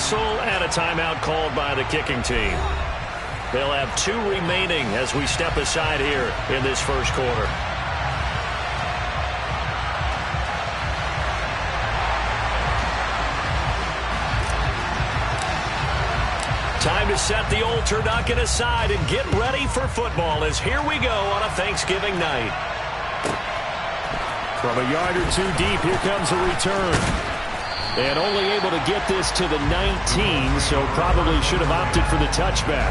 whistle and a timeout called by the kicking team. They'll have 2 remaining as we step aside here in this first quarter. Time to set the old turducken aside and get ready for football as here we go on a Thanksgiving night. From a yard or 2 deep, here comes a return. And only able to get this to the 19, so probably should have opted for the touchback.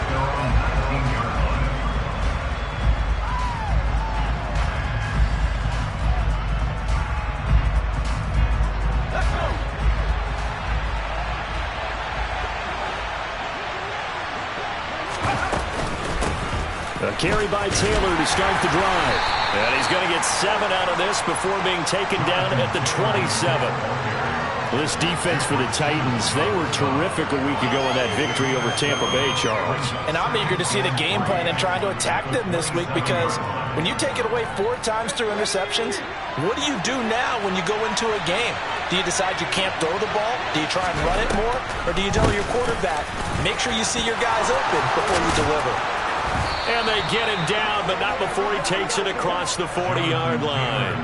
A carry by Taylor to start the drive. And he's going to get 7 out of this before being taken down at the 27. This defense for the Titans, they were terrific a week ago in that victory over Tampa Bay, Charles. And I'm eager to see the game plan and trying to attack them this week because when you take it away 4 times through interceptions, what do you do now when you go into a game? Do you decide you can't throw the ball? Do you try and run it more? Or do you tell your quarterback, make sure you see your guys open before you deliver? And they get him down, but not before he takes it across the 40-yard line.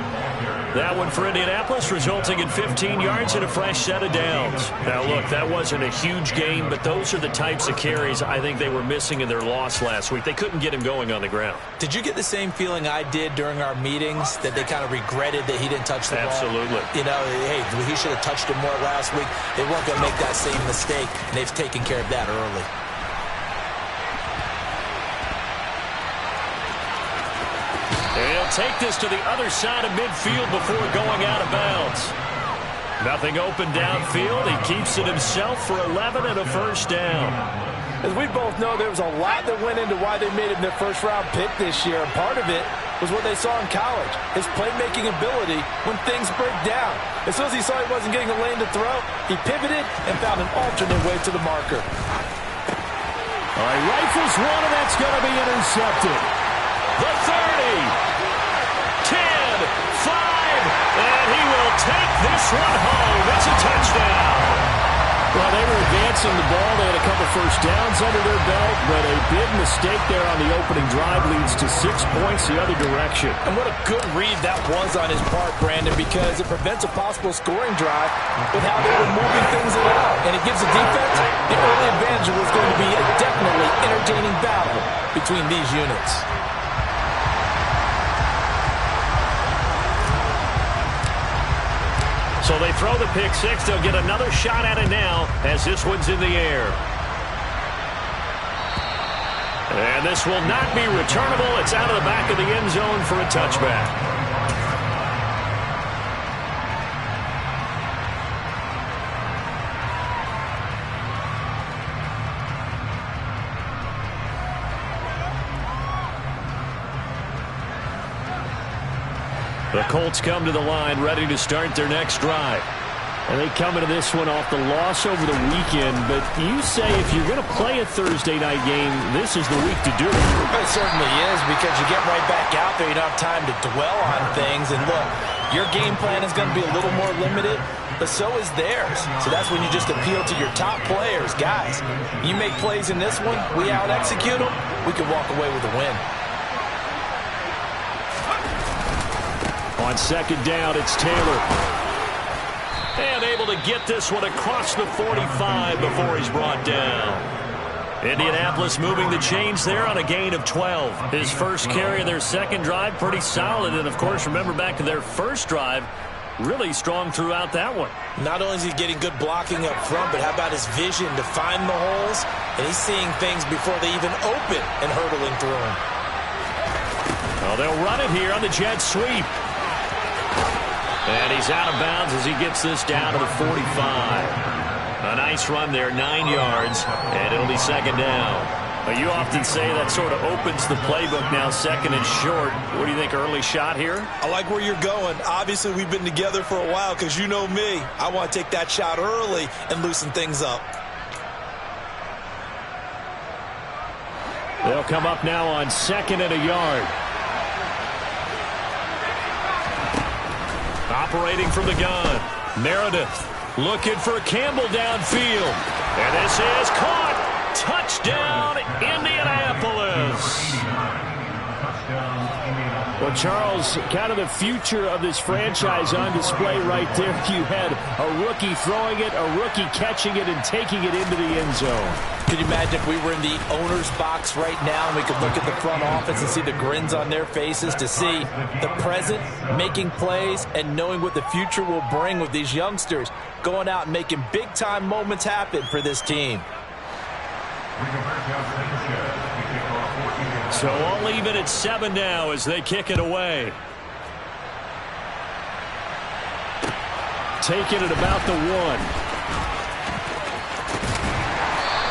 That one for Indianapolis, resulting in 15 yards and a fresh set of downs. Now, look, that wasn't a huge gain, but those are the types of carries I think they were missing in their loss last week. They couldn't get him going on the ground. Did you get the same feeling I did during our meetings, that they kind of regretted that he didn't touch the ball? Absolutely. You know, hey, he should have touched it more last week. They weren't going to make that same mistake, and they've taken care of that early. He'll take this to the other side of midfield before going out of bounds. Nothing open downfield. He keeps it himself for 11 and a first down. As we both know, there was a lot that went into why they made him their first-round pick this year. And part of it was what they saw in college, his playmaking ability when things break down. As soon as he saw he wasn't getting a lane to throw, he pivoted and found an alternate way to the marker. All right, rifles one, and that's going to be intercepted. The 30. 10, 5, and he will take this one home. It's a touchdown. Well, they were advancing the ball. They had a couple first downs under their belt, but a big mistake there on the opening drive leads to 6 points the other direction. And what a good read that was on his part, Brandon, because it prevents a possible scoring drive with how they were moving things around. And it gives the defense the early advantage. Was going to be a definitely entertaining battle between these units. So they throw the pick six. They'll get another shot at it now as this one's in the air. And this will not be returnable. It's out of the back of the end zone for a touchback. The Colts come to the line ready to start their next drive. And they come into this one off the loss over the weekend. But you say if you're going to play a Thursday night game, this is the week to do it. It certainly is, because you get right back out there. You don't have time to dwell on things. And look, your game plan is going to be a little more limited, but so is theirs. So that's when you just appeal to your top players. Guys, you make plays in this one, we out-execute them, we can walk away with a win. On second down, it's Taylor. And able to get this one across the 45 before he's brought down. Indianapolis moving the chains there on a gain of 12. His first carry of their second drive, pretty solid. And, of course, remember back to their first drive, really strong throughout that one. Not only is he getting good blocking up front, but how about his vision to find the holes? And he's seeing things before they even open and hurdling through them. Well, they'll run it here on the jet sweep. And he's out of bounds as he gets this down to the 45. A nice run there, 9 yards, and it'll be second down. But you often say that sort of opens the playbook now, second and short. What do you think, early shot here? I like where you're going. Obviously, we've been together for a while because you know me. I want to take that shot early and loosen things up. They'll come up now on second and a yard. Operating from the gun, Meredith looking for Campbell downfield. And this is caught. Touchdown, Indianapolis. Well, Charles, kind of the future of this franchise on display right there. You had a rookie throwing it, a rookie catching it, and taking it into the end zone. Could you imagine if we were in the owner's box right now and we could look at the front office and see the grins on their faces, to see the present making plays and knowing what the future will bring with these youngsters going out and making big-time moments happen for this team. So all even at 7 now as they kick it away. Taking it about the 1.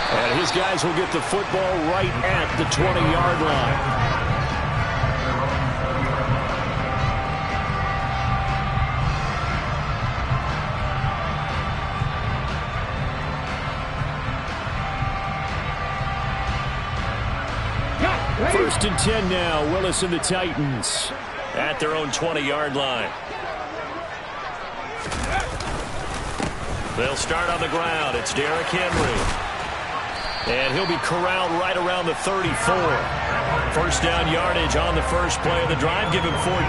And his guys will get the football right at the 20-yard line. First and 10 now. Willis and the Titans at their own 20-yard line. They'll start on the ground. It's Derrick Henry. And he'll be corralled right around the 34. First down yardage on the first play of the drive. Give him 14.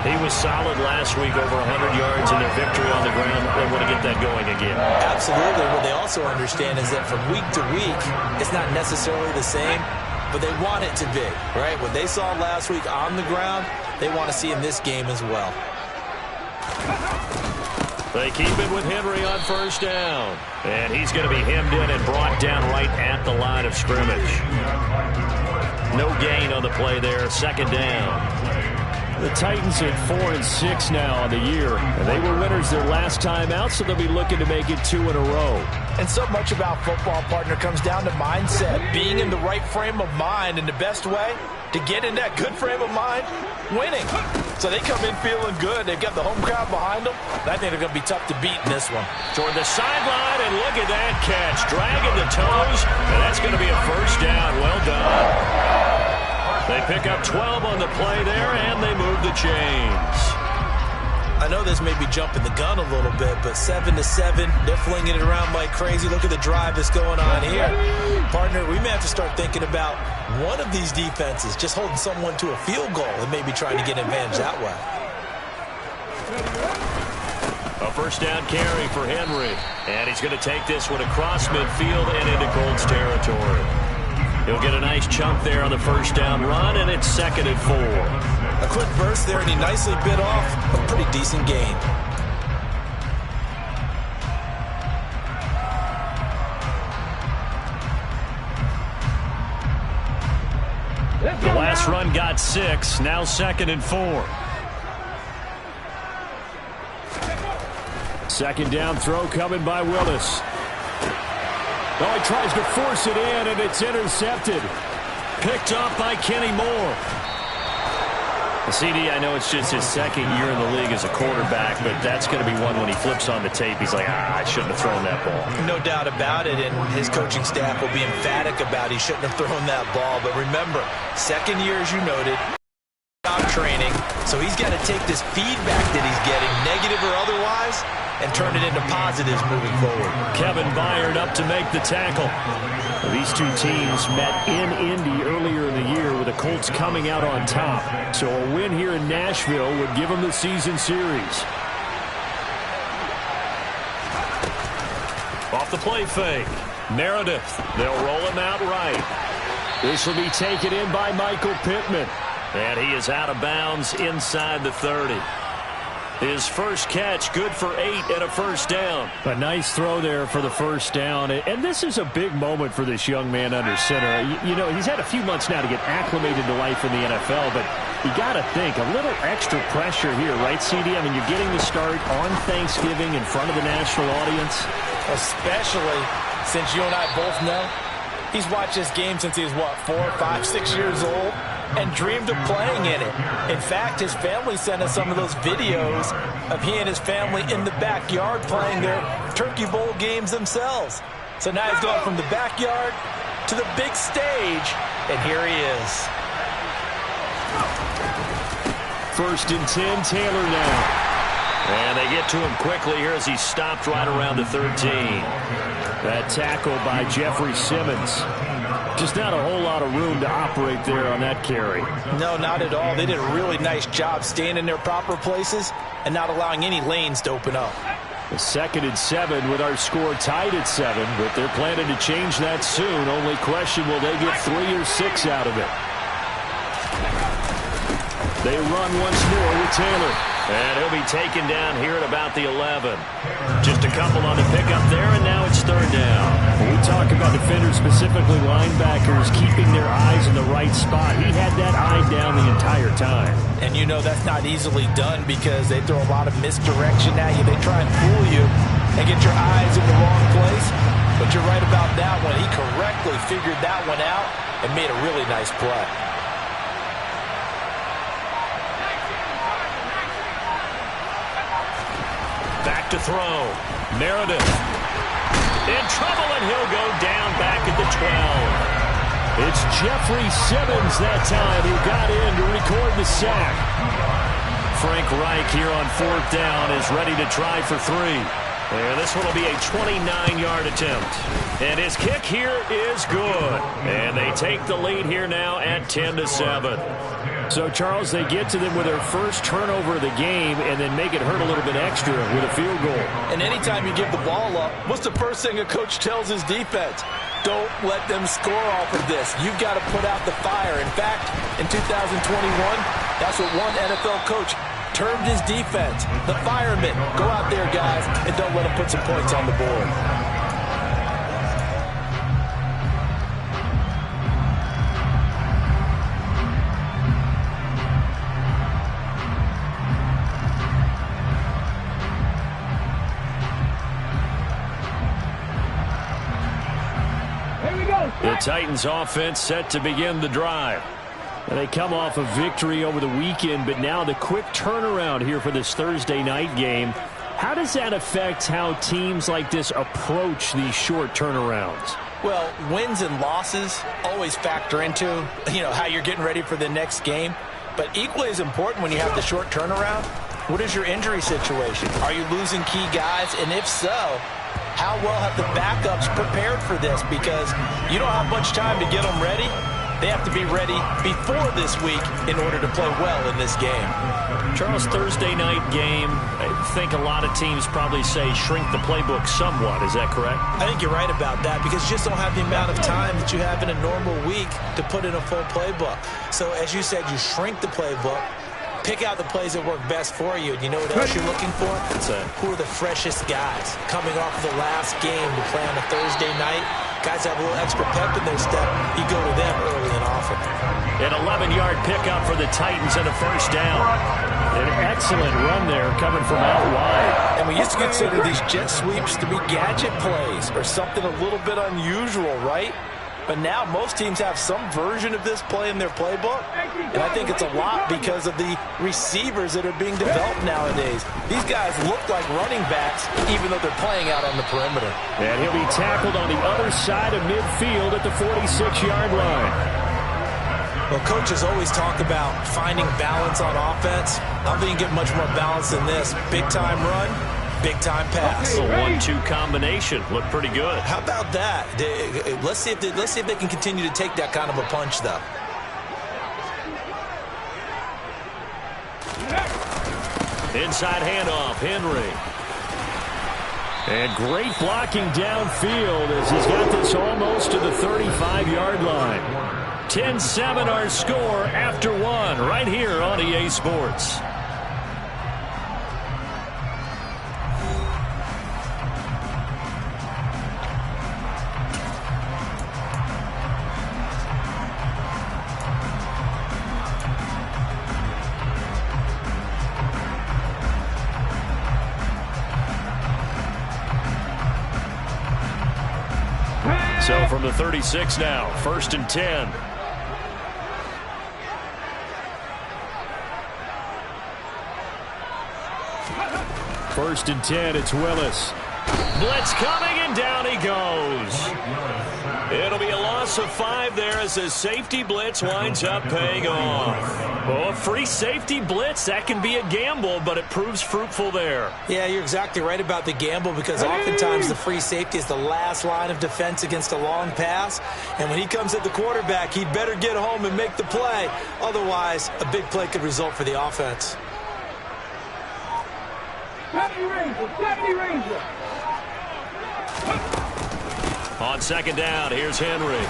He was solid last week, over 100 yards in their victory on the ground. They want to get that going again. Absolutely. What they also understand is that from week to week, it's not necessarily the same, but they want it to be, right? What they saw last week on the ground, they want to see in this game as well. They keep it with Henry on first down. And he's going to be hemmed in and brought down right at the line of scrimmage. No gain on the play there. Second down. The Titans at 4-6 now on the year. And they were winners their last time out, so they'll be looking to make it 2 in a row. And so much about football, partner, comes down to mindset. Being in the right frame of mind, and the best way to get in that good frame of mind, winning. So they come in feeling good. They've got the home crowd behind them. I think they're going to be tough to beat in this one. Toward the sideline, and look at that catch. Dragging the toes, and that's going to be a first down. Well done. They pick up 12 on the play there, and they move the chains. I know this may be jumping the gun a little bit, but 7-7, they're flinging it around like crazy. Look at the drive that's going on here. Partner, we may have to start thinking about one of these defenses just holding someone to a field goal and maybe trying to get an advantage that way. A first down carry for Henry. And he's going to take this one across midfield and into Colts territory. He'll get a nice chunk there on the first down run, and it's 2nd and 4. A quick burst there, and he nicely bit off a pretty decent gain. The last run got 6, now 2nd and 4. Second down throw coming by Willis. Oh, he tries to force it in, and it's intercepted. Picked off by Kenny Moore. CD, I know it's just his second year in the league as a quarterback, but that's going to be one when he flips on the tape. He's like, I shouldn't have thrown that ball. No doubt about it, and his coaching staff will be emphatic about he shouldn't have thrown that ball. But remember, second year, as you noted, training, so he's got to take this feedback that he's getting, negative or otherwise, and turn it into positives moving forward. Kevin Byard up to make the tackle. These two teams met in Indy earlier in the year with the Colts coming out on top. So a win here in Nashville would give them the season series. Off the play fake. Meredith. They'll roll him out right. This will be taken in by Michael Pittman. And he is out of bounds inside the 30. His first catch, good for 8 and a first down. A nice throw there for the first down. And this is a big moment for this young man under center. You know, he's had a few months now to get acclimated to life in the NFL, but you got to think, a little extra pressure here, right, CD? I mean, you're getting the start on Thanksgiving in front of the national audience. Especially since you and I both know he's watched this game since he was, what, 4, 5, 6 years old? And dreamed of playing in it. In fact, his family sent us some of those videos of he and his family in the backyard playing their Turkey Bowl games themselves. So now he's gone from the backyard to the big stage, and here he is. First and 10, Taylor now. And they get to him quickly here as he stopped right around the 13. That tackle by Jeffrey Simmons. Just not a whole lot of room to operate there on that carry. No, not at all. They did a really nice job staying in their proper places and not allowing any lanes to open up. The 2nd and 7 with our score tied at 7, but they're planning to change that soon. Only question, will they get 3 or 6 out of it? They run once more with Taylor. And he'll be taken down here at about the 11. Just a couple on the pickup there, and now it's 3rd down. When we talk about defenders, specifically linebackers, keeping their eyes in the right spot. He had that eye down the entire time. And you know that's not easily done because they throw a lot of misdirection at you. They try and fool you and get your eyes in the wrong place. But you're right about that one. He correctly figured that one out and made a really nice play. Back to throw. Meredith in trouble, and he'll go down back at the 12. It's Jeffrey Simmons that time who got in to record the sack. Frank Reich here on 4th down is ready to try for 3. And this one will be a 29-yard attempt. And his kick here is good. And they take the lead here now at 10-7. So, Charles, they get to them with their first turnover of the game and then make it hurt a little bit extra with a field goal. And anytime you give the ball up, what's the first thing a coach tells his defense? Don't let them score off of this. You've got to put out the fire. In fact, in 2021, that's what one NFL coach termed his defense. The firemen. Go out there, guys, and don't let them put some points on the board. The Titans offense set to begin the drive. And they come off a victory over the weekend, but now the quick turnaround here for this Thursday night game. How does that affect how teams like this approach these short turnarounds? Well, wins and losses always factor into, how you're getting ready for the next game. But equally as important when you have the short turnaround, what is your injury situation? Are you losing key guys? And if so, how well have the backups prepared for this? Because you don't have much time to get them ready. They have to be ready before this week in order to play well in this game. Charles, Thursday night game, I think a lot of teams probably say shrink the playbook somewhat. Is that correct? I think you're right about that because you just don't have the amount of time that you have in a normal week to put in a full playbook. So as you said, you shrink the playbook. Pick out the plays that work best for you. And you know what else you're looking for? Who are the freshest guys coming off the last game to play on a Thursday night? Guys have a little extra pep in their step. You go to them early and often. An 11-yard pickup for the Titans and a 1st down. An excellent run there coming from out wide. And we used to consider these jet sweeps to be gadget plays or something a little bit unusual, right? But now most teams have some version of this play in their playbook. And I think it's a lot because of the receivers that are being developed nowadays. These guys look like running backs even though they're playing out on the perimeter. And he'll be tackled on the other side of midfield at the 46-yard line. Well, coaches always talk about finding balance on offense. I don't think you get much more balance than this. Big-time run, big-time pass. A 1-2 combination. Looked pretty good. How about that? Let's see if they can continue to take that kind of a punch, though. Inside handoff, Henry. And great blocking downfield as he's got this almost to the 35-yard line. 10-7 our score after 1 right here on EA Sports. So from the 36 now, 1st and 10. First and 10, it's Willis. Blitz coming, and down he goes. It'll be a loss of 5 there as the safety blitz winds up paying off. Well, a free safety blitz, that can be a gamble, but it proves fruitful there. Yeah, you're exactly right about the gamble because oftentimes the free safety is the last line of defense against a long pass. And when he comes at the quarterback, he'd better get home and make the play. Otherwise, a big play could result for the offense. Deputy Ranger. On second down, here's Henry.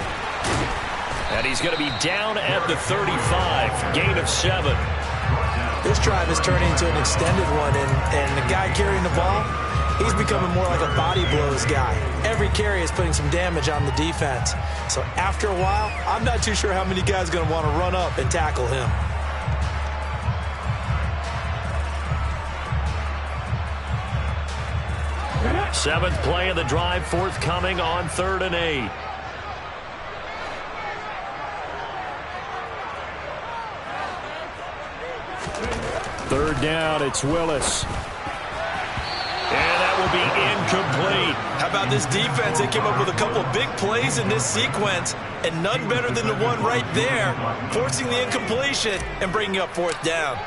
And he's going to be down at the 35, gain of 7. This drive is turning into an extended one, and the guy carrying the ball, he's becoming more like a body blows guy. Every carry is putting some damage on the defense. So after a while, I'm not too sure how many guys are going to want to run up and tackle him. Seventh play of the drive forthcoming on 3rd and 8. Third down, it's Willis. And that will be incomplete. How about this defense? They came up with a couple of big plays in this sequence, and none better than the one right there, forcing the incompletion and bringing up 4th down.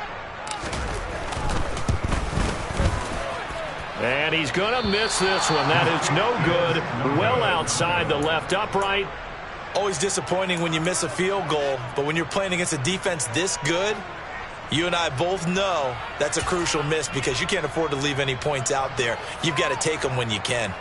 And he's going to miss this one. That is no good. Well outside the left upright. Always disappointing when you miss a field goal, but when you're playing against a defense this good, you and I both know that's a crucial miss because you can't afford to leave any points out there. You've got to take them when you can.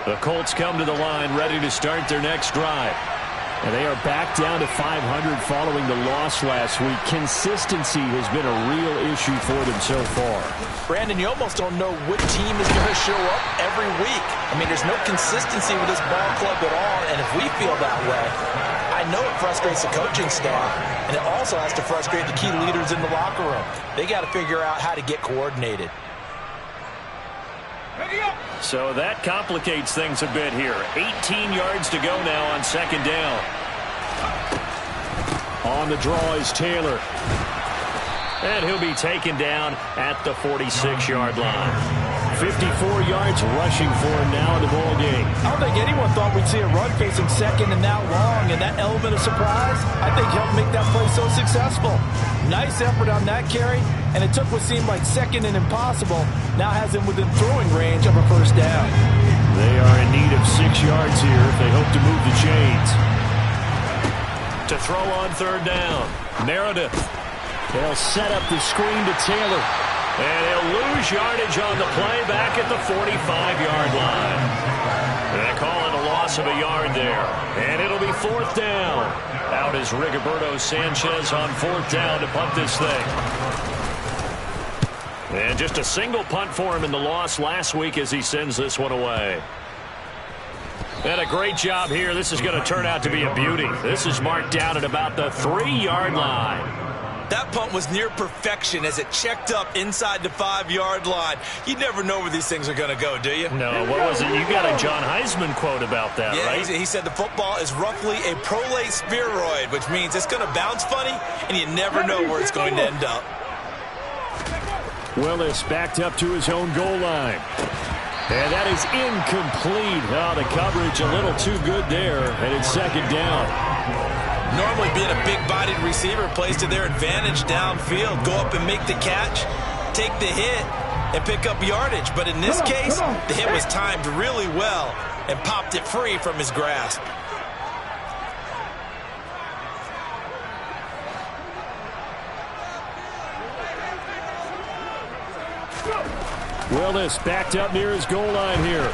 The Colts come to the line ready to start their next drive. And they are back down to 500 following the loss last week. Consistency has been a real issue for them so far. Brandon, you almost don't know what team is going to show up every week. I mean, there's no consistency with this ball club at all, and if we feel that way, I know it frustrates the coaching staff, and it also has to frustrate the key leaders in the locker room. They got to figure out how to get coordinated. So that complicates things a bit here. 18 yards to go now on second down. On the draw is Taylor. And he'll be taken down at the 46-yard line. 54 yards rushing for him now in the ball game. I don't think anyone thought we'd see a run facing second and that long, and that element of surprise, I think, helped make that play so successful. Nice effort on that carry, and it took what seemed like second and impossible, now has him within throwing range of a 1st down. They are in need of 6 yards here if they hope to move the chains. To throw on 3rd down, Meredith. They'll set up the screen to Taylor. And he'll lose yardage on the play back at the 45-yard line. They call it a loss of a yard there. And it'll be 4th down. Out is Rigoberto Sanchez on 4th down to punt this thing. And just a single punt for him in the loss last week as he sends this one away. And a great job here. This is going to turn out to be a beauty. This is marked down at about the 3-yard line. That punt was near perfection as it checked up inside the 5-yard line. You never know where these things are going to go, do you? No, what was it? You got a John Heisman quote about that, yeah, right? He said the football is roughly a prolate spheroid, which means it's going to bounce funny, and you never know where it's going to end up. Willis backed up to his own goal line. And that is incomplete. Oh, the coverage a little too good there, and it's 2nd down. Normally being a big-bodied receiver plays to their advantage downfield. Go up and make the catch, take the hit, and pick up yardage. But in this case, the hit was timed really well and popped it free from his grasp. Willis backed up near his goal line here.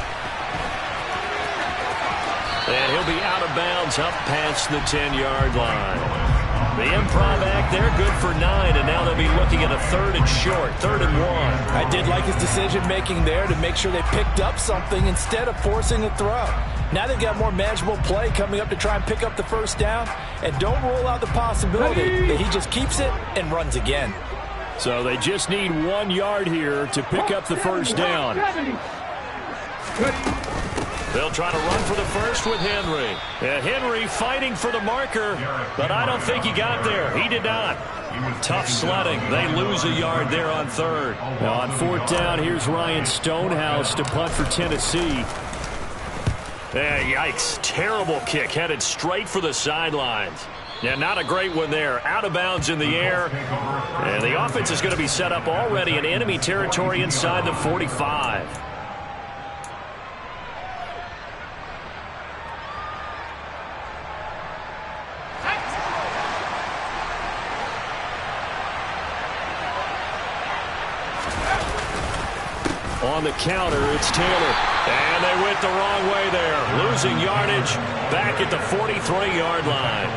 And he'll be out of bounds up past the 10-yard line. The improv act, they're good for 9, and now they'll be looking at a 3rd and short, 3rd and 1. I did like his decision-making there to make sure they picked up something instead of forcing a throw. Now they've got more manageable play coming up to try and pick up the 1st down, and don't rule out the possibility that he just keeps it and runs again. So they just need 1 yard here to pick up the 1st down. They'll try to run for the 1st with Henry. And Henry fighting for the marker, but I don't think he got there. He did not. Tough sledding. They lose a yard there on third. Now on fourth down, here's Ryan Stonehouse to punt for Tennessee. Yikes. Terrible kick. Headed straight for the sidelines. Yeah, not a great one there. Out of bounds in the air. And the offense is going to be set up already in enemy territory inside the 45. On the counter, it's Taylor. And they went the wrong way there. Losing yardage back at the 43-yard line.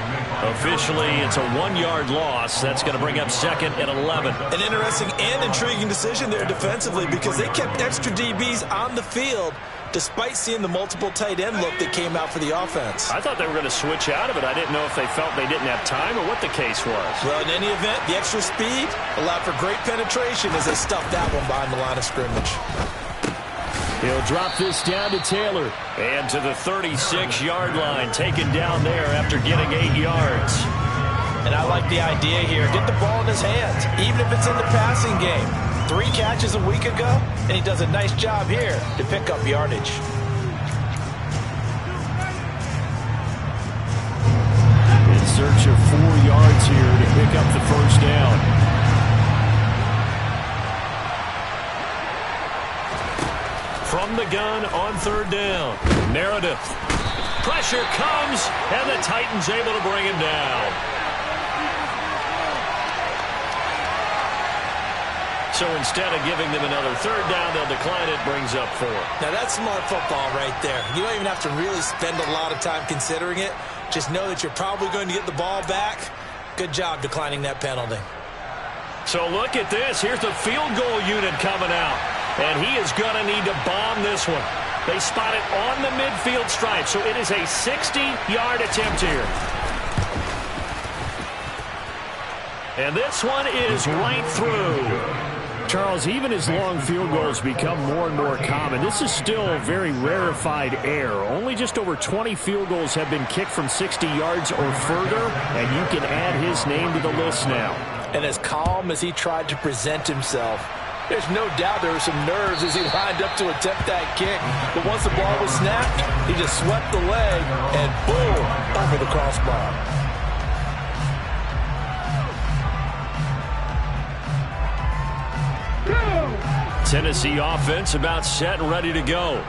Officially, it's a 1-yard loss. That's going to bring up second and 11. An interesting and intriguing decision there defensively because they kept extra DBs on the field despite seeing the multiple tight end look that came out for the offense. I thought they were going to switch out of it. I didn't know if they felt they didn't have time or what the case was. Well, in any event, the extra speed allowed for great penetration as they stuffed that one behind the line of scrimmage. He'll drop this down to Taylor. And to the 36-yard line, taken down there after getting 8 yards. And I like the idea here. Get the ball in his hands, even if it's in the passing game. 3 catches a week ago, and he does a nice job here to pick up yardage. In search of 4 yards here to pick up the first down. From the gun on third down. Meredith. Pressure comes, and the Titans able to bring him down. So instead of giving them another third down, they'll decline it, brings up 4. Now that's smart football right there. You don't even have to really spend a lot of time considering it. Just know that you're probably going to get the ball back. Good job declining that penalty. So look at this. Here's the field goal unit coming out. And he is going to need to bomb this one. They spot it on the midfield stripe, so it is a 60-yard attempt here. And this one is right through. Charles, even as long field goals become more and more common, this is still very rarefied air. Only just over 20 field goals have been kicked from 60 yards or further, and you can add his name to the list now. And as calm as he tried to present himself, there's no doubt there were some nerves as he lined up to attempt that kick. But once the ball was snapped, he just swept the leg and boom, over the crossbar. Tennessee offense about set and ready to go.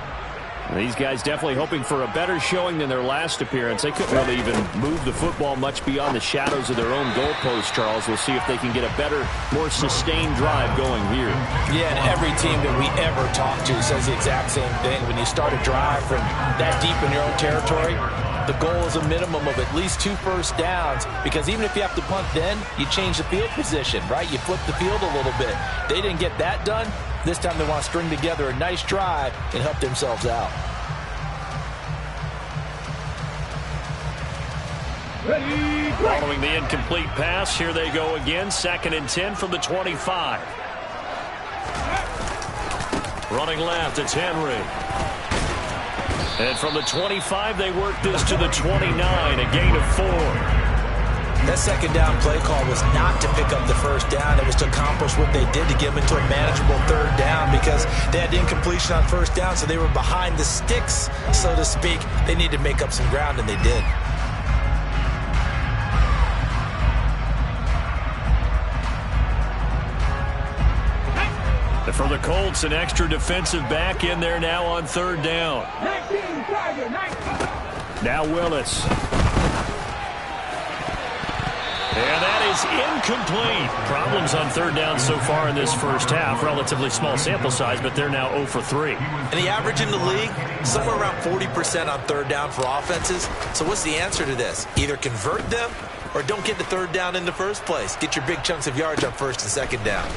These guys definitely hoping for a better showing than their last appearance. They couldn't really even move the football much beyond the shadows of their own goalpost, Charles. We'll see if they can get a better, more sustained drive going here. Yeah, and every team that we ever talk to says the exact same thing. When you start a drive from that deep in your own territory, the goal is a minimum of at least 2 first downs, because even if you have to punt then, you change the field position, right? You flip the field a little bit. They didn't get that done. This time they want to string together a nice drive and help themselves out. Following the incomplete pass, here they go again. 2nd and 10 from the 25. Running left, it's Henry. And from the 25, they work this to the 29, a gain of 4. That second down play call was not to pick up the first down. It was to accomplish what they did to get them into a manageable third down, because they had incompletion on first down, so they were behind the sticks, so to speak. They needed to make up some ground, and they did. For the Colts, an extra defensive back in there now on third down. 19, Tiger, 19. Now Willis. And that is incomplete. Problems on third down so far in this first half. Relatively small sample size, but they're now 0 for 3. And the average in the league, somewhere around 40% on third down for offenses. So what's the answer to this? Either convert them or don't get the third down in the first place. Get your big chunks of yards on first and second down.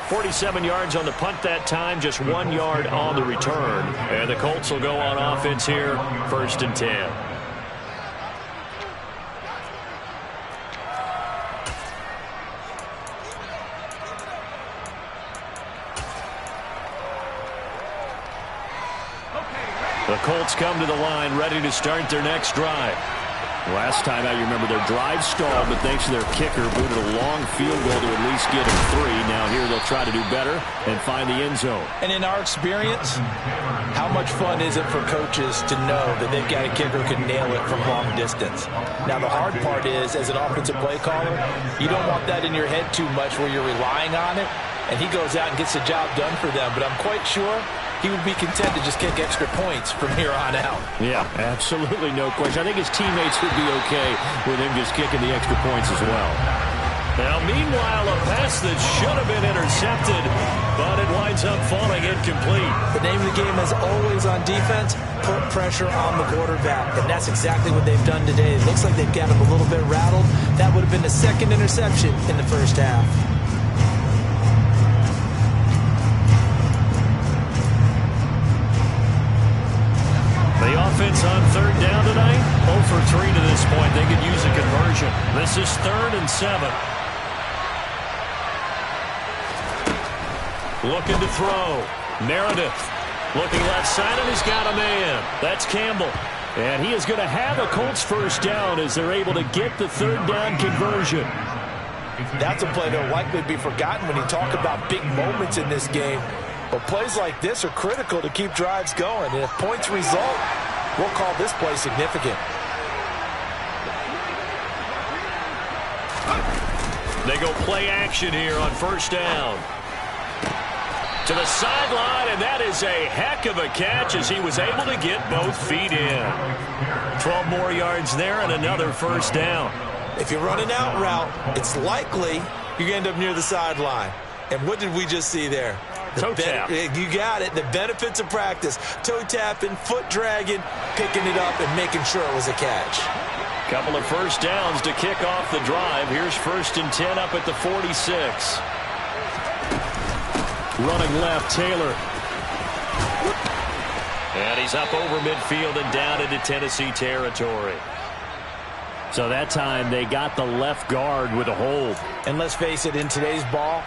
47 yards on the punt that time, just 1 yard on the return. And the Colts will go on offense here, 1st and 10. The Colts come to the line ready to start their next drive. Last time out, you remember their drive stalled, but thanks to their kicker, booted a long field goal to at least get them 3. Now here they'll try to do better and find the end zone. And in our experience, how much fun is it for coaches to know that they've got a kicker who can nail it from long distance? Now the hard part is, as an offensive play caller, you don't want that in your head too much where you're relying on it, and he goes out and gets the job done for them. But I'm quite sure he would be content to just kick extra points from here on out. Yeah, absolutely no question. I think his teammates would be okay with him just kicking the extra points as well. Now, meanwhile, a pass that should have been intercepted, but it winds up falling incomplete. The name of the game is always on defense, put pressure on the quarterback, and that's exactly what they've done today. It looks like they've got him a little bit rattled. That would have been the second interception in the first half. The offense on third down tonight, 0 for 3 to this point. They could use a conversion. This is 3rd and 7. Looking to throw. Meredith looking left side, and he's got a man. That's Campbell. And he is going to have a Colts first down as they're able to get the third down conversion. That's a play that will likely be forgotten when you talk about big moments in this game. But plays like this are critical to keep drives going. And if points result, we'll call this play significant. They go play action here on first down. To the sideline, and that is a heck of a catch as he was able to get both feet in. 12 more yards there and another first down. If you're running out route, it's likely you're going to end up near the sideline. And what did we just see there? Toe tap. You got it. The benefits of practice. Toe tapping, foot dragging, picking it up, and making sure it was a catch. Couple of first downs to kick off the drive. Here's 1st and 10 up at the 46. Running left, Taylor. And he's up over midfield and down into Tennessee territory. So that time they got the left guard with a hold. And let's face it, in today's ball,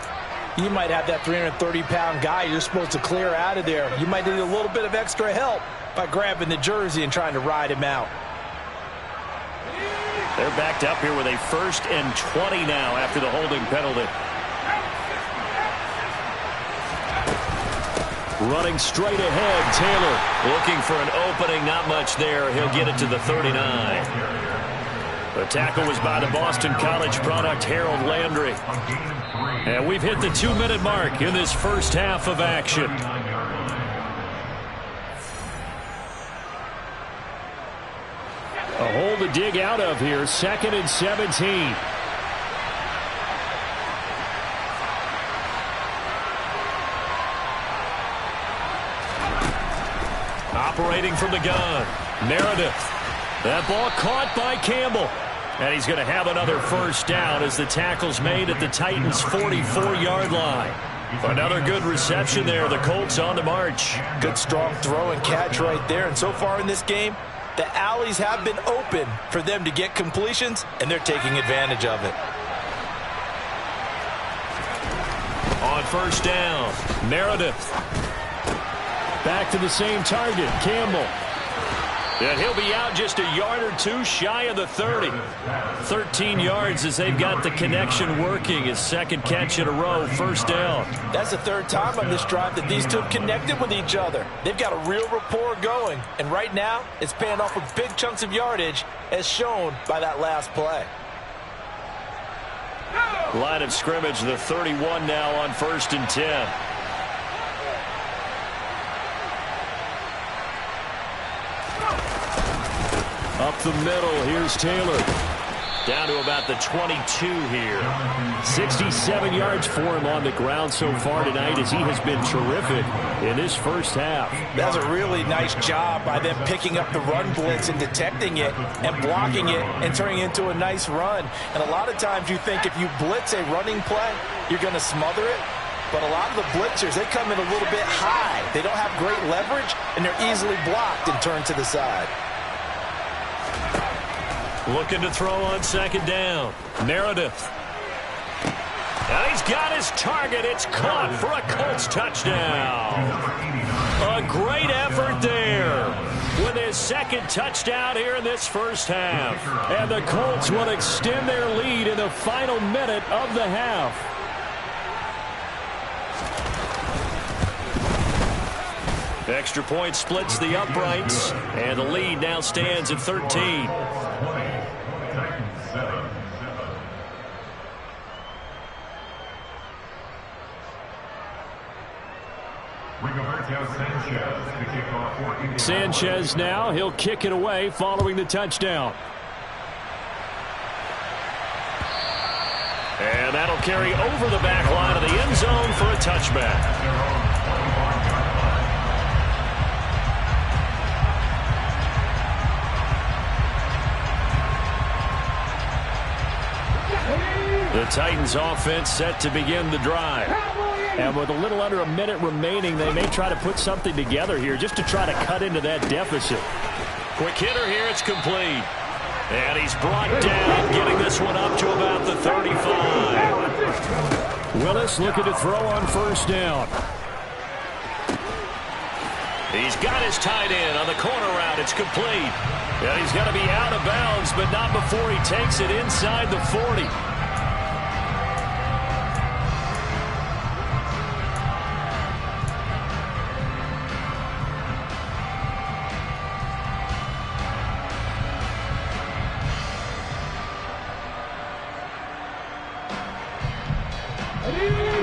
you might have that 330-pound guy you're supposed to clear out of there. You might need a little bit of extra help by grabbing the jersey and trying to ride him out. They're backed up here with a 1st and 20 now after the holding penalty. Running straight ahead, Taylor. Looking for an opening, not much there. He'll get it to the 39. The tackle was by the Boston College product, Harold Landry. And we've hit the 2-minute mark in this first half of action. A hole to dig out of here, 2nd and 17. Operating from the gun, Meredith. That ball caught by Campbell. And he's going to have another first down as the tackle's made at the Titans' 44-yard line. Another good reception there. The Colts on the march. Good strong throw and catch right there. And so far in this game, the alleys have been open for them to get completions, and they're taking advantage of it. On first down, Meredith. Back to the same target, Campbell. And he'll be out just a yard or two shy of the 30. 13 yards as they've got the connection working. His 2nd catch in a row, first down. That's the 3rd time on this drive that these two have connected with each other. They've got a real rapport going. And right now, it's paying off with big chunks of yardage, as shown by that last play. Line of scrimmage, the 31 now on 1st and 10. Up the middle, here's Taylor. Down to about the 22 here. 67 yards for him on the ground so far tonight as he has been terrific in this first half. That's a really nice job by them picking up the run blitz and detecting it and blocking it and turning it into a nice run. And a lot of times you think if you blitz a running play, you're going to smother it. But a lot of the blitzers, they come in a little bit high. They don't have great leverage, and they're easily blocked and turned to the side. Looking to throw on 2nd down. Meredith. And he's got his target. It's caught for a Colts touchdown. A great effort there. When his second touchdown here in this first half. And the Colts will extend their lead in the final minute of the half. Extra point splits the uprights, and the lead now stands at 13. Sanchez now, he'll kick it away following the touchdown. And that'll carry over the back line of the end zone for a touchback. The Titans offense set to begin the drive. And with a little under a minute remaining, they may try to put something together here just to try to cut into that deficit. Quick hitter here, it's complete. And he's brought down, getting this one up to about the 35. Willis looking to throw on first down. He's got his tight end on the corner route. It's complete. And he's going to be out of bounds, but not before he takes it inside the 40.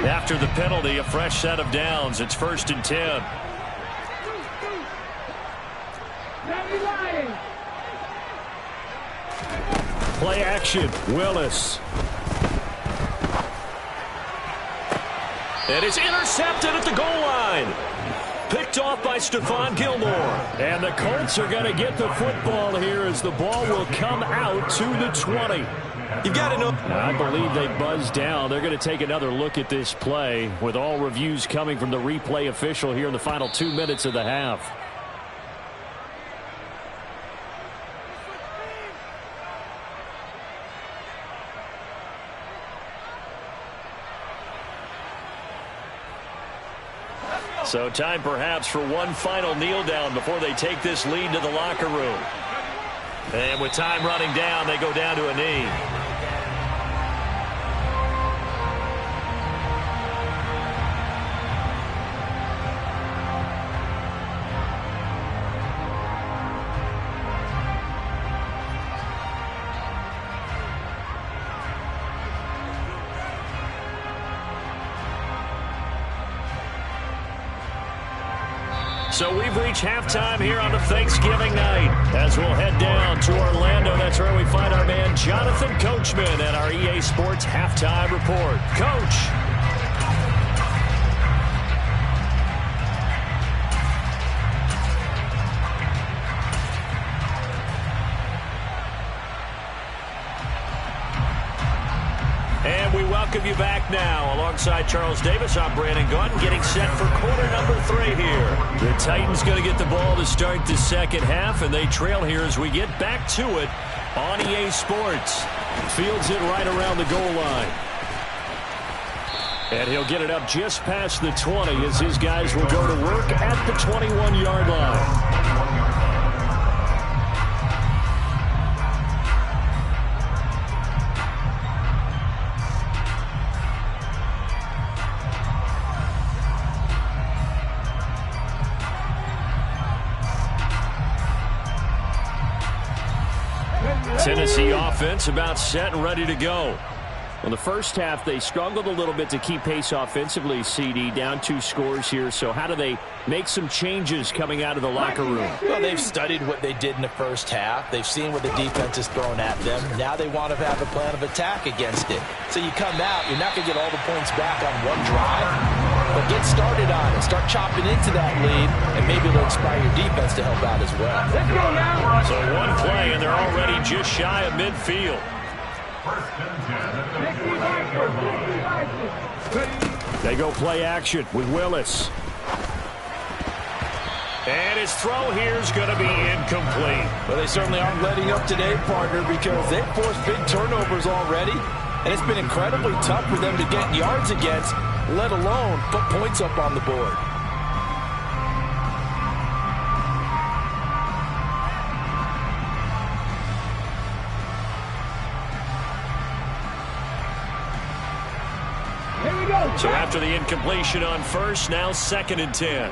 After the penalty, a fresh set of downs. It's 1st and 10. Play action, Willis. And it's intercepted at the goal line. Picked off by Stephon Gilmore. And the Colts are going to get the football here as the ball will come out to the 20. You've got to know. I believe they buzzed down. They're going to take another look at this play with all reviews coming from the replay official here in the final 2 minutes of the half. So time perhaps for one final kneel down before they take this lead to the locker room. And with time running down, they go down to a knee. So we've reached halftime here on the Thanksgiving night. As we'll head down to Orlando, that's where we find our man Jonathan Coachman at our EA Sports Halftime Report. Coach. And we welcome you back now. Alongside Charles Davis, I'm Brandon Gaudin, getting set for quarter number 3 here. The Titans going to get the ball to start the second half, and they trail here as we get back to it on EA Sports. Fields it right around the goal line. And he'll get it up just past the 20 as his guys will go to work at the 21-yard line. Tennessee offense about set and ready to go. In the first half, they struggled a little bit to keep pace offensively, CD, down 2 scores here. So how do they make some changes coming out of the locker room? Well, they've studied what they did in the first half. They've seen what the defense is throwing at them. Now they want to have a plan of attack against it. So you come out, you're not going to get all the points back on one drive, but get started on it. Start chopping into that lead, and maybe it'll inspire your defense to help out as well. Let's go now. So one play, and they're already just shy of midfield. They go play action with Willis. And his throw here is going to be incomplete. Well, they certainly aren't letting up today, partner, because they've forced big turnovers already, and it's been incredibly tough for them to get yards against, let alone put points up on the board. So after the incompletion on first, now 2nd and 10.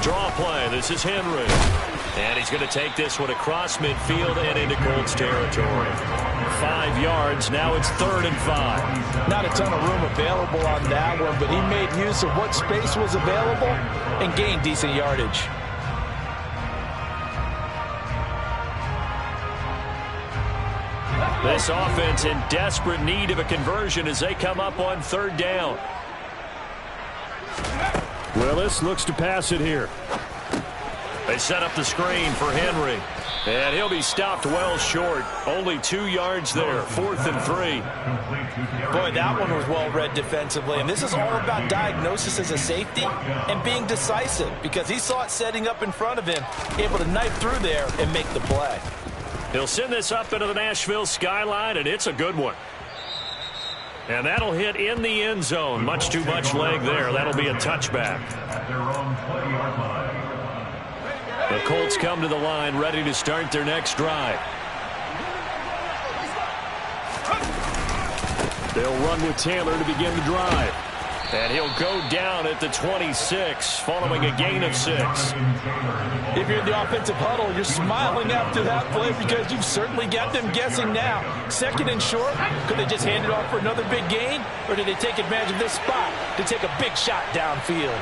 Draw play. This is Henry. And he's going to take this one across midfield and into Colts territory. 5 yards. Now it's 3rd and 5. Not a ton of room available on that one, but he made use of what space was available and gained decent yardage. This offense in desperate need of a conversion as they come up on 3rd down. Willis looks to pass it here. They set up the screen for Henry. And he'll be stopped well short. Only 2 yards there. 4th and 3. Boy, that one was well read defensively. And this is all about diagnosis as a safety and being decisive, because he saw it setting up in front of him, able to knife through there and make the play. He'll send this up into the Nashville skyline, and it's a good one. And that'll hit in the end zone. Much too much leg there. That'll be a touchback. The Colts come to the line ready to start their next drive. They'll run with Taylor to begin the drive. And he'll go down at the 26 following a gain of 6. If you're in the offensive huddle, you're smiling after that play because you've certainly got them guessing now. 2nd and short, could they just hand it off for another big gain? Or did they take advantage of this spot to take a big shot downfield?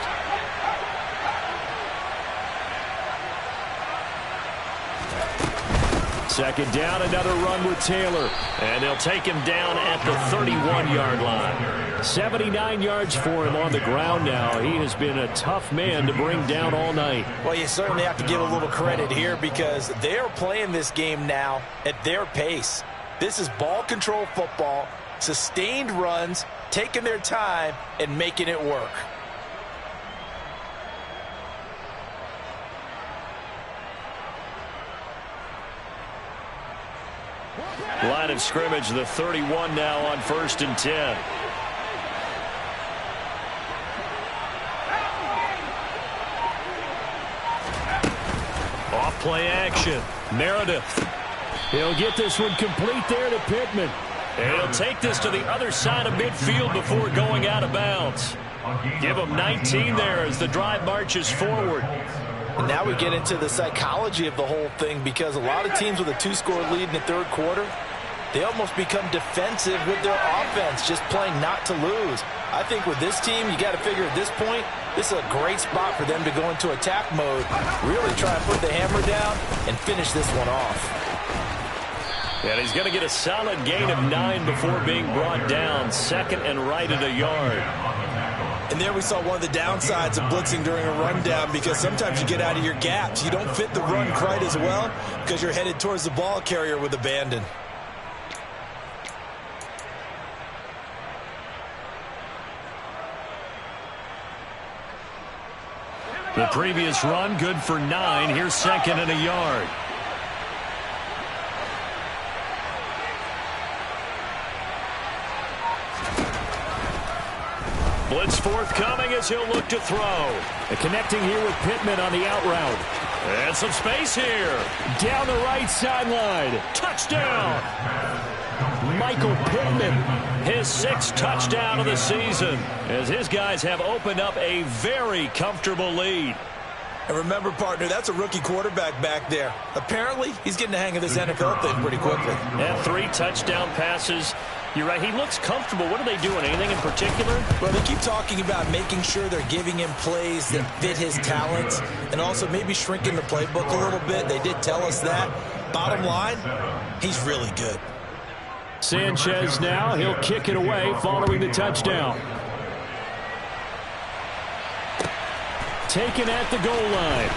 Second down, another run with Taylor. And they'll take him down at the 31-yard line. 79 yards for him on the ground now. He has been a tough man to bring down all night. Well, you certainly have to give a little credit here because they're playing this game now at their pace. This is ball control football, sustained runs, taking their time, and making it work. Line of scrimmage, the 31 now on 1st and 10. Off play action. Meredith. He'll get this one complete there to Pittman. And he'll take this to the other side of midfield before going out of bounds. Give him 19 there as the drive marches forward. And now we get into the psychology of the whole thing, because a lot of teams with a 2-score lead in the 3rd quarter, they almost become defensive with their offense, just playing not to lose. I think with this team, you got to figure at this point, this is a great spot for them to go into attack mode, really try and put the hammer down and finish this one off. And he's going to get a solid gain of 9 before being brought down. 2nd and right at a yard. And there we saw one of the downsides of blitzing during a rundown, because sometimes you get out of your gaps. You don't fit the run quite as well because you're headed towards the ball carrier with abandon. The previous run good for 9. Here's 2nd and a yard. Blitz forthcoming as he'll look to throw. And connecting here with Pittman on the out route. And some space here. Down the right sideline. Touchdown. Michael Pittman. His 6th touchdown of the season, as his guys have opened up a very comfortable lead. And remember, partner, that's a rookie quarterback back there. Apparently, he's getting the hang of this NFL thing pretty quickly. And 3 touchdown passes. You're right, he looks comfortable. What are they doing? Anything in particular? Well, they keep talking about making sure they're giving him plays that fit his talents and also maybe shrinking the playbook a little bit. They did tell us that. Bottom line, he's really good. Sanchez now, he'll kick it away following the touchdown. Taken at the goal line.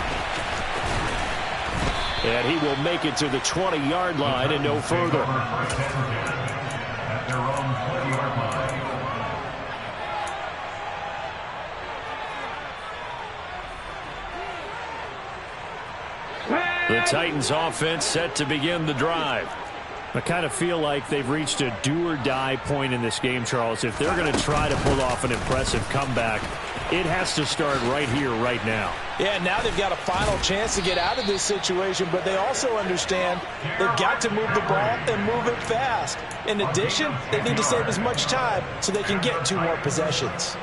And he will make it to the 20-yard line and no further. The Titans offense set to begin the drive. I kind of feel like they've reached a do-or-die point in this game, Charles. If they're going to try to pull off an impressive comeback, It has to start right here, right now. Yeah, now they've got a final chance to get out of this situation, but they also understand they've got to move the ball and move it fast. In addition, they need to save as much time so they can get 2 more possessions.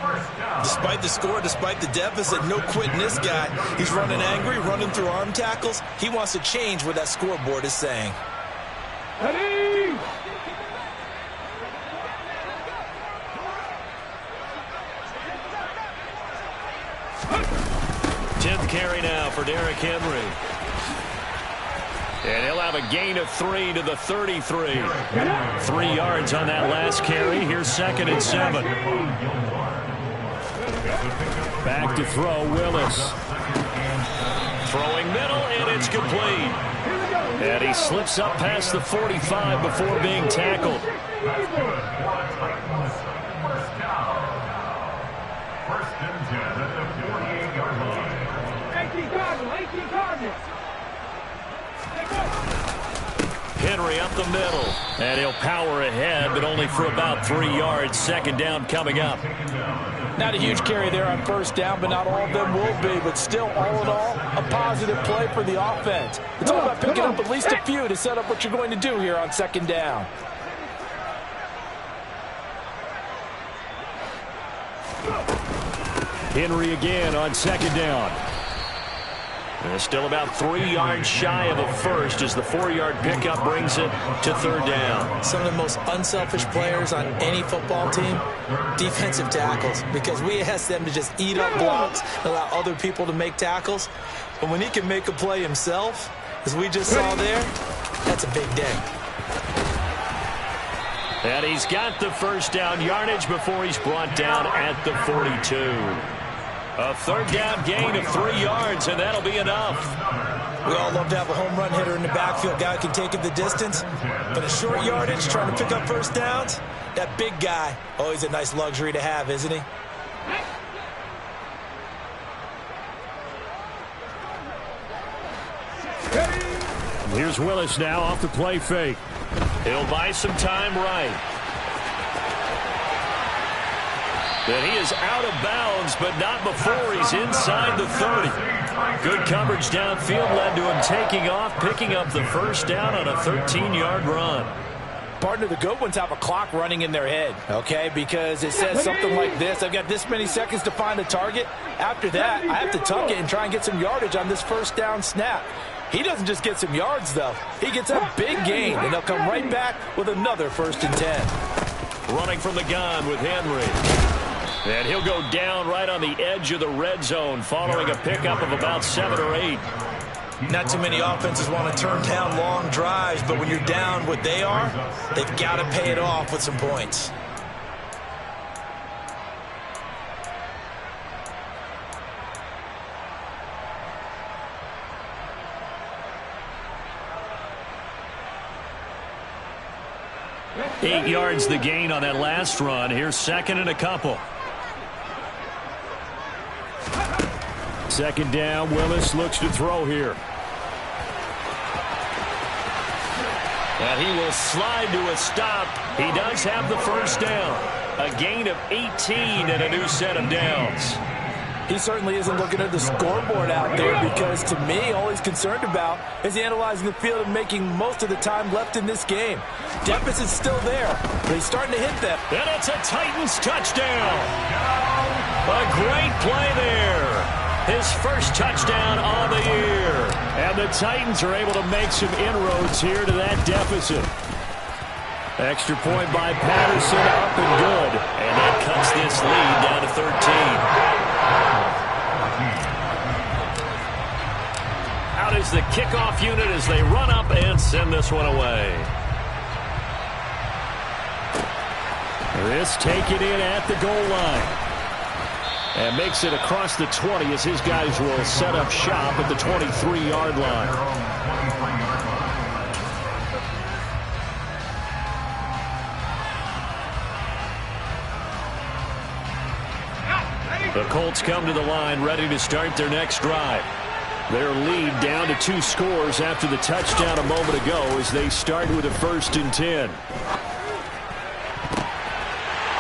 Despite the score, despite the deficit, no quitting this guy. He's running angry, running through arm tackles. He wants to change what that scoreboard is saying. Ready? 10th carry now for Derrick Henry. And he'll have a gain of 3 to the 33. 3 yards on that last carry. Here's 2nd and 7. Back to throw, Willis. Throwing middle, and it's complete. And he slips up past the 45 before being tackled. Henry up the middle. And he'll power ahead, but only for about 3 yards. 2nd down coming up. Not a huge carry there on 1st down, but not all of them will be. But still, all in all, a positive play for the offense. It's all about picking up at least a few to set up what you're going to do here on 2nd down. Henry again on 2nd down. And still about 3 yards shy of a first as the 4-yard pickup brings it to 3rd down. Some of the most unselfish players on any football team, defensive tackles, because we ask them to just eat up blocks and allow other people to make tackles. But when he can make a play himself, as we just saw there, that's a big day. And he's got the 1st down yardage before he's brought down at the 42. A 3rd down gain of 3 yards, and that'll be enough. We all love to have a home run hitter in the backfield, guy who can take it the distance. But a short yardage, trying to pick up 1st downs, that big guy, always a nice luxury to have, isn't he? Here's Willis now off the play fake. He'll buy some time right. Then he is out of bounds, but not before he's inside the 30. Good coverage downfield led to him taking off, picking up the 1st down on a 13-yard run. Partner, the good ones have a clock running in their head, okay? Because it says something like this: I've got this many seconds to find a target. After that, I have to tuck it and try and get some yardage on this 1st down snap. He doesn't just get some yards, though. He gets a big gain, and they'll come right back with another 1st and 10. Running from the gun with Henry. And he'll go down right on the edge of the red zone following a pickup of about 7 or 8. Not too many offenses want to turn down long drives, but when you're down what they are, they've got to pay it off with some points. Eight yards the gain on that last run. Here's 2nd and a couple. 2nd down, Willis looks to throw here. And he will slide to a stop. He does have the 1st down. A gain of 18 and a new set of downs. He certainly isn't looking at the scoreboard out there, because to me, all he's concerned about is analyzing the field and making most of the time left in this game. Deficit's still there, but he's starting to hit them. And it's a Titans touchdown. A great play there. His 1st touchdown on the year. And the Titans are able to make some inroads here to that deficit. Extra point by Patterson, up and good. And that cuts this lead down to 13. Out is the kickoff unit as they run up and send this one away. This taken in at the goal line. And makes it across the 20 as his guys will set up shop at the 23-yard line. The Colts come to the line ready to start their next drive. Their lead down to 2 scores after the touchdown a moment ago as they start with a 1st and 10.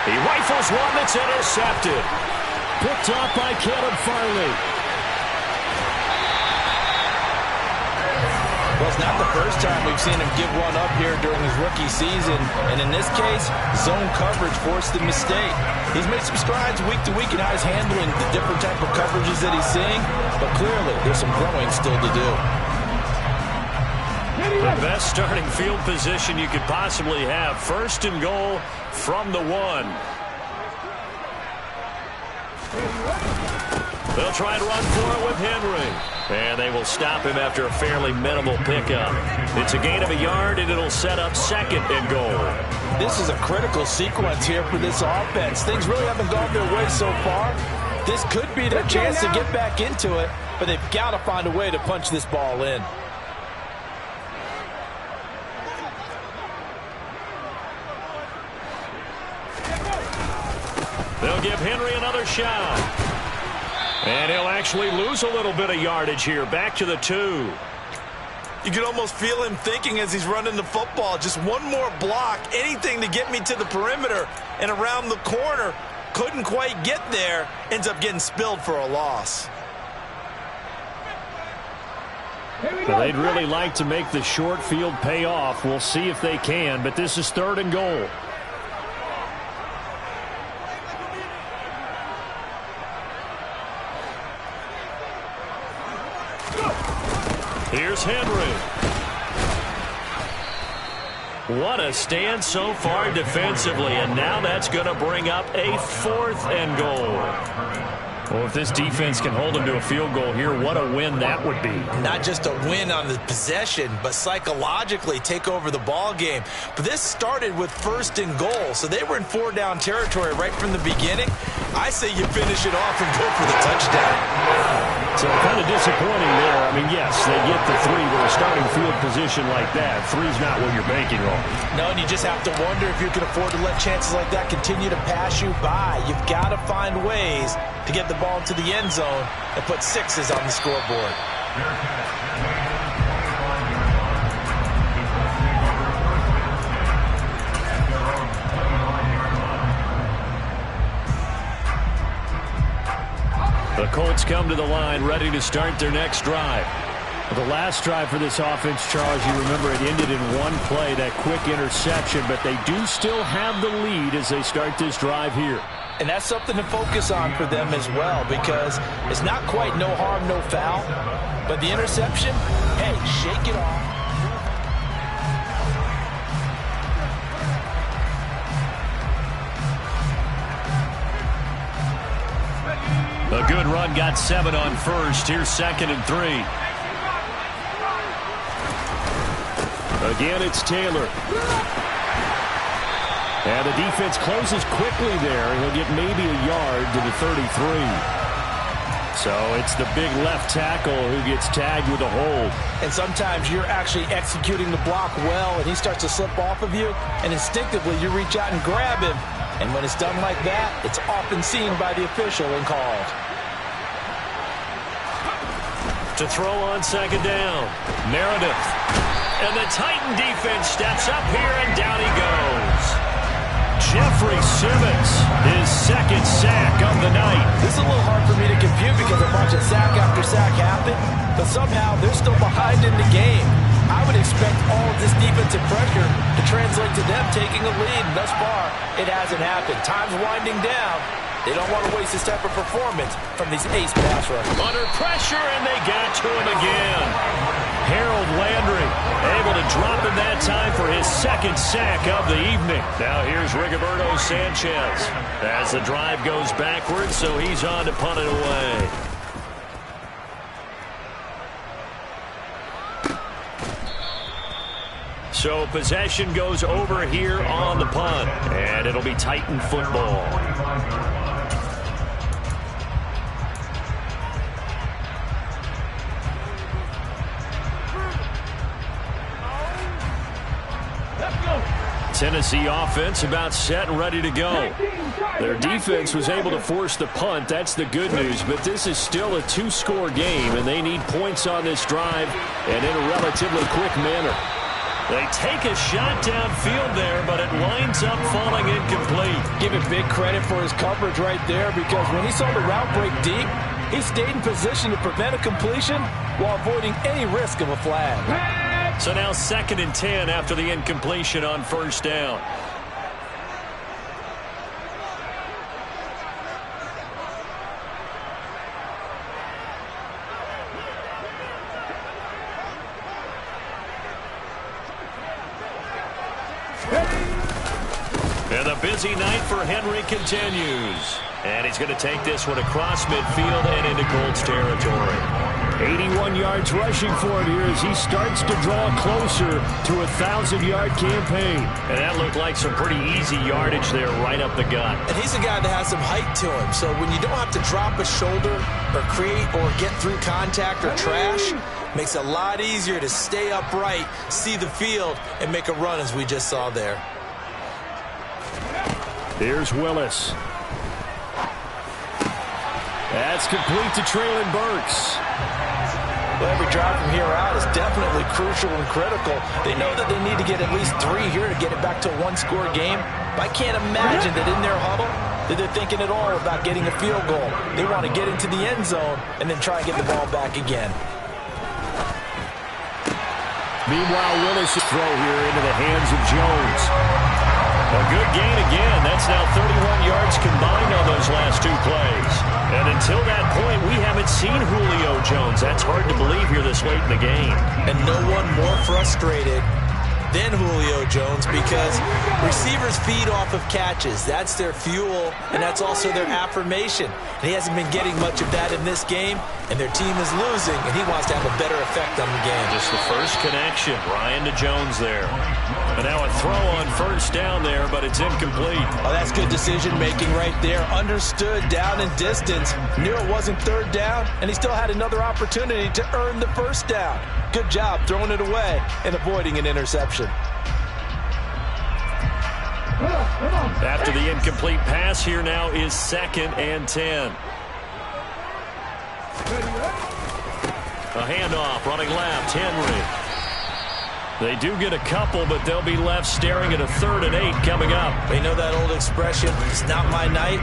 He rifles one that's intercepted. picked off by Caleb Farley. Well, it's not the first time we've seen him give one up here during his rookie season. And in this case, zone coverage forced the mistake. He's made some strides week to week in how he's handling the different type of coverages that he's seeing. But clearly, there's some growing still to do. The best starting field position you could possibly have. First and goal from the 1. They'll try and run for it with Henry. And they will stop him after a fairly minimal pickup. It's a gain of a yard, and it'll set up second and goal. This is a critical sequence here for this offense. Things really haven't gone their way so far. This could be their chance to get back into it, but they've got to find a way to punch this ball in. They'll give Henry another shot. And he'll actually lose a little bit of yardage here. Back to the 2. You can almost feel him thinking as he's running the football. Just one more block, anything to get me to the perimeter and around the corner. Couldn't quite get there. Ends up getting spilled for a loss. So they'd really like to make the short field pay off. We'll see if they can, but this is 3rd and goal. Here's Henry. What a stand so far defensively, and now that's going to bring up a 4th and goal. Well, if this defense can hold them to a field goal here, what a win that would be. Not just a win on the possession, but psychologically take over the ball game. But this started with 1st and goal, so they were in 4-down territory right from the beginning. I say you finish it off and go for the touchdown. So kind of disappointing there. I mean, yes, they get the 3 with a starting field position like that. 3's not what you're banking on. No, and you just have to wonder if you can afford to let chances like that continue to pass you by. You've got to find ways to get the ball into the end zone and put 6s on the scoreboard. The Colts come to the line ready to start their next drive. The last drive for this offense, Charles, you remember it ended in one play, that quick interception, but they do still have the lead as they start this drive here. And that's something to focus on for them as well, because it's not quite no harm, no foul, but the interception, hey, shake it off. A good run, got 7 on first. Here's 2nd and 3. Again, it's Taylor. And the defense closes quickly there. He'll get maybe a yard to the 33. So it's the big left tackle who gets tagged with a hold. And sometimes you're actually executing the block well, and he starts to slip off of you, and instinctively you reach out and grab him. And when it's done like that, it's often seen by the official and called. To throw on 2nd down, Meredith. And the Titan defense steps up here, and down he goes. Jeffrey Simmons, his 2nd sack of the night. This is a little hard for me to compute because I'm watching sack after sack happen, but somehow they're still behind in the game. I would expect all of this defensive pressure to translate to them taking a lead. And thus far, it hasn't happened. Time's winding down. They don't want to waste this type of performance from these ace pass rushers. Under pressure, and they got to him again. Harold Landry able to drop him that time for his 2nd sack of the evening. Now here's Rigoberto Sanchez as the drive goes backwards, so he's on to punt it away. So possession goes over here on the punt, and it'll be Titan football. Tennessee offense about set and ready to go. Their defense was able to force the punt. That's the good news, but this is still a 2-score game, and they need points on this drive and in a relatively quick manner. They take a shot downfield there, but it winds up falling incomplete. Give give him big credit for his coverage right there, because when he saw the route break deep, he stayed in position to prevent a completion while avoiding any risk of a flag. So now 2nd and 10 after the incompletion on 1st down. And the busy night for Henry continues. And he's going to take this one across midfield and into Colts territory. 81 yards rushing for him here as he starts to draw closer to a 1,000-yard campaign. And that looked like some pretty easy yardage there right up the gut. And he's a guy that has some height to him. So when you don't have to drop a shoulder or create or get through contact or trash, makes it a lot easier to stay upright, see the field, and make a run as we just saw there. Here's Willis. That's complete to Treylon Burks. Well, every drive from here out is definitely crucial and critical. They know that they need to get at least 3 here to get it back to a one-score game. But I can't imagine that in their huddle that they're thinking at all about getting a field goal. They want to get into the end zone and then try and get the ball back again. Meanwhile, Willis' throw here into the hands of Jones. A good gain again. That's now 31 yards combined on those last 2 plays. And until that point, we haven't seen Julio Jones. That's hard to believe here this late in the game. And no one more frustrated than Julio Jones, because receivers feed off of catches. That's their fuel, and that's also their affirmation. And he hasn't been getting much of that in this game, and their team is losing, and he wants to have a better effect on the game. Just the first connection, Ryan to Jones there. And now a throw on 1st down there, but it's incomplete. Oh, that's good decision-making right there. Understood down and distance. Knew it wasn't 3rd down, and he still had another opportunity to earn the 1st down. Good job throwing it away and avoiding an interception. After the incomplete pass, here now is 2nd and 10. A handoff, running left, Henry. They do get a couple, but they'll be left staring at a 3rd and 8 coming up. They know that old expression, it's not my night.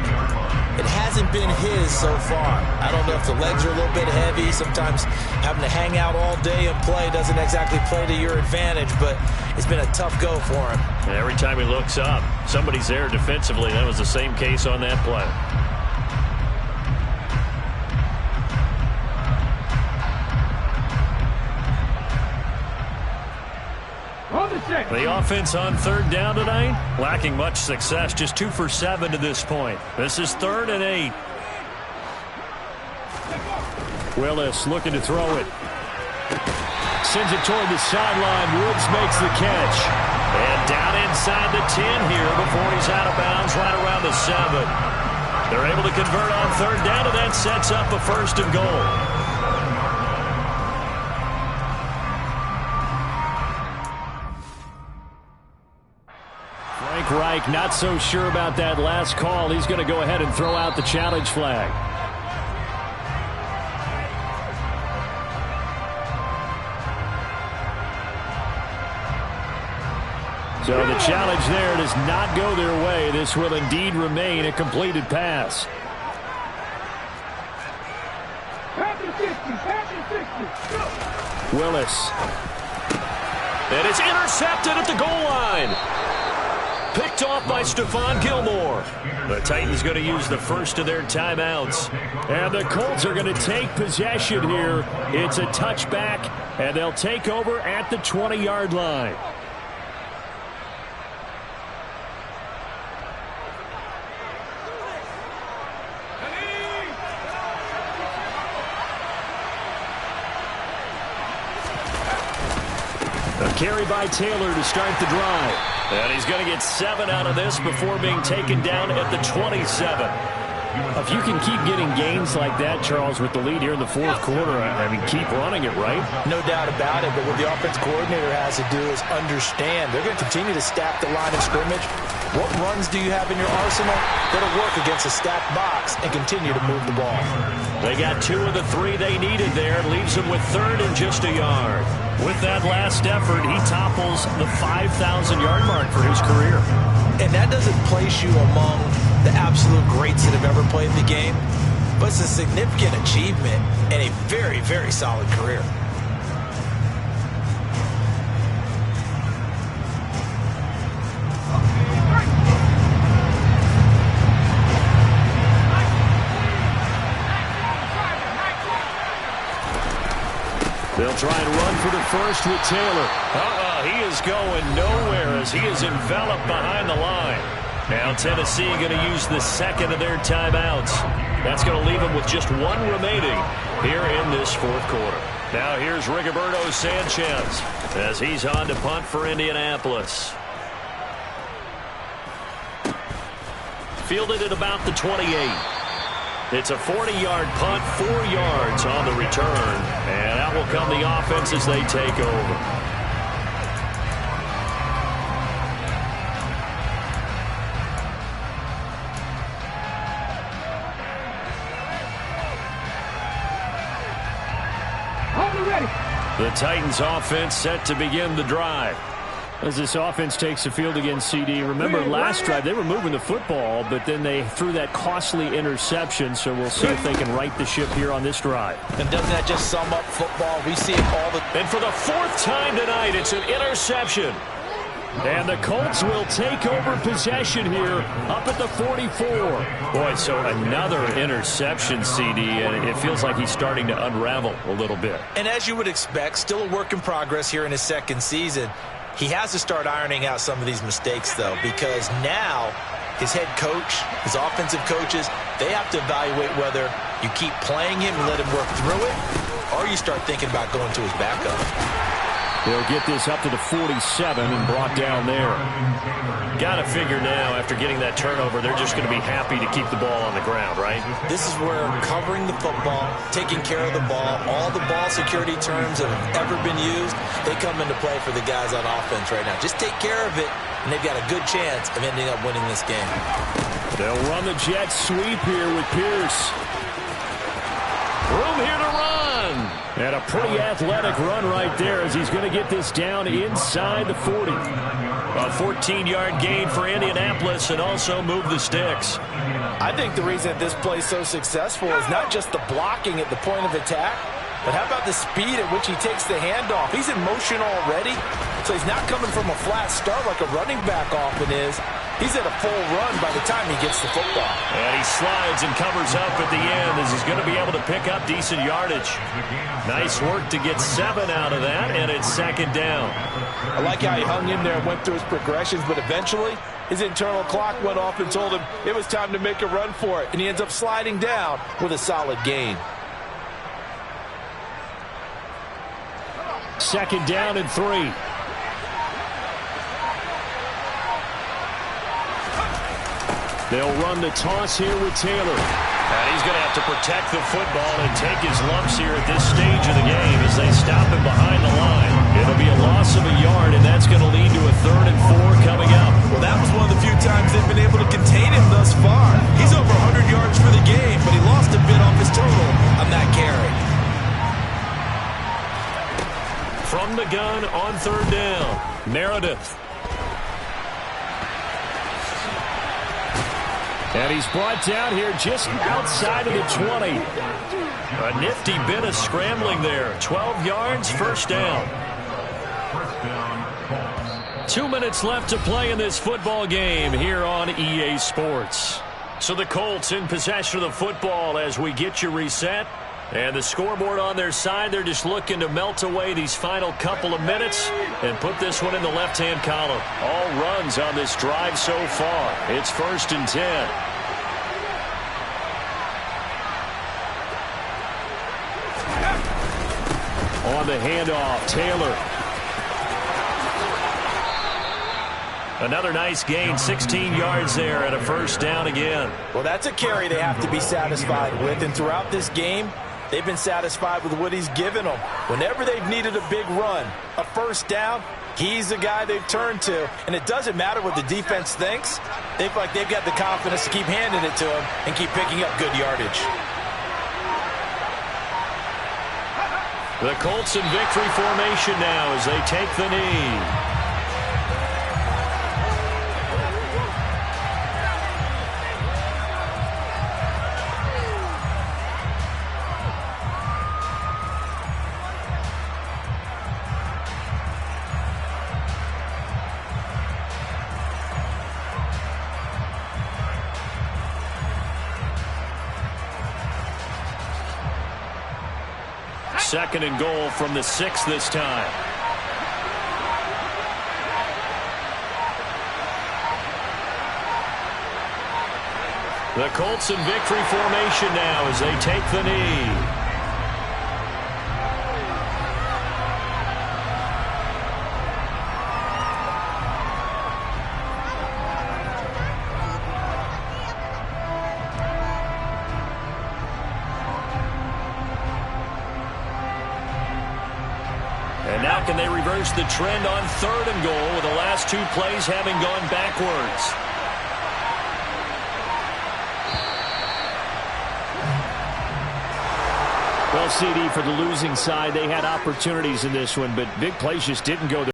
It hasn't been his so far. I don't know if the legs are a little bit heavy. Sometimes having to hang out all day and play doesn't exactly play to your advantage, but it's been a tough go for him. And every time he looks up, somebody's there defensively. That was the same case on that play. The offense on 3rd down tonight, lacking much success, just 2 for 7 to this point. This is 3rd and 8. Willis looking to throw it. Sends it toward the sideline. Woods makes the catch. And down inside the 10 here before he's out of bounds right around the 7. They're able to convert on 3rd down, and that sets up a 1st and goal. Reich not so sure about that last call. He's going to go ahead and throw out the challenge flag. So the challenge there does not go their way. This will indeed remain a completed pass. Willis. And it's intercepted at the goal line. Picked off by Stephon Gilmore. The Titans going to use the first of their timeouts. And the Colts are going to take possession here. It's a touchback, and they'll take over at the 20-yard line. A carry by Taylor to start the drive. And he's going to get 7 out of this before being taken down at the 27. If you can keep getting gains like that, Charles, with the lead here in the 4th quarter, I mean, keep running it, right? No doubt about it, but what the offense coordinator has to do is understand. They're going to continue to stack the line of scrimmage. What runs do you have in your arsenal that'll work against a stacked box and continue to move the ball? They got 2 of the 3 they needed there. Leaves them with 3rd and just a yard. With that last effort, he topples the 5,000-yard mark for his career. And that That doesn't place you among the absolute greats that have ever played the game, but it's a significant achievement and a very, very solid career. They'll try and run for the first with Taylor. He is going nowhere as he is enveloped behind the line. Now Tennessee going to use the second of their timeouts. That's going to leave them with just one remaining here in this fourth quarter. Now here's Rigoberto Sanchez as he's on to punt for Indianapolis. Fielded at about the 28. It's a 40-yard punt, 4 yards on the return. And out will come the offense as they take over. The Titans offense set to begin the drive. As this offense takes the field against CD, remember last drive they were moving the football, but then they threw that costly interception, so we'll see if they can right the ship here on this drive. And doesn't that just sum up football? We see it all the And for the fourth time tonight, it's an interception. And the Colts will take over possession here up at the 44. Boy, so another interception, CD, and it feels like he's starting to unravel a little bit. And as you would expect, still a work in progress here in his second season. He has to start ironing out some of these mistakes, though, because now his head coach, his offensive coaches, they have to evaluate whether you keep playing him and let him work through it, or you start thinking about going to his backup. They'll get this up to the 47 and brought down there. Got to figure now, after getting that turnover, they're just going to be happy to keep the ball on the ground, right? This is where covering the football, taking care of the ball, all the ball security terms that have ever been used, they come into play for the guys on offense right now. Just take care of it, and they've got a good chance of ending up winning this game. They'll run the jet sweep here with Pierce. Room here to run. And a pretty athletic run right there as he's going to get this down inside the 40. A 14-yard gain for Indianapolis and also move the sticks. I think the reason that this play is so successful is not just the blocking at the point of attack, but how about the speed at which he takes the handoff? He's in motion already, so he's not coming from a flat start like a running back often is. He's at a full run by the time he gets the football. And he slides and covers up at the end as he's going to be able to pick up decent yardage. Nice work to get 7 out of that, and it's second down. I like how he hung in there and went through his progressions, but eventually his internal clock went off and told him it was time to make a run for it, and he ends up sliding down with a solid gain. Second down and 3. They'll run the toss here with Taylor. And he's going to have to protect the football and take his lumps here at this stage of the game as they stop him behind the line. It'll be a loss of a yard, and that's going to lead to a 3rd and 4 coming up. Well, that was one of the few times they've been able to contain him thus far. He's over 100 yards for the game, but he lost a bit off his total on that carry. From the gun on 3rd down, Meredith. And he's brought down here just outside of the 20. A nifty bit of scrambling there. 12 yards, first down. 2 minutes left to play in this football game here on EA Sports. So the Colts in possession of the football as we get you reset. And the scoreboard on their side, they're just looking to melt away these final couple of minutes and put this one in the left-hand column. All runs on this drive so far. It's 1st and 10. On the handoff, Taylor. Another nice gain, 16 yards there and a first down again. Well, that's a carry they have to be satisfied with, and throughout this game, they've been satisfied with what he's given them. Whenever they've needed a big run, a first down, he's the guy they've turned to. And it doesn't matter what the defense thinks. They feel like they've got the confidence to keep handing it to him and keep picking up good yardage. The Colts in victory formation now as they take the knee. 2nd and goal from the 6 this time. The Colts in victory formation now as they take the knee. And now can they reverse the trend on 3rd and goal with the last 2 plays having gone backwards? Well, CD, for the losing side, they had opportunities in this one, but big plays just didn't go their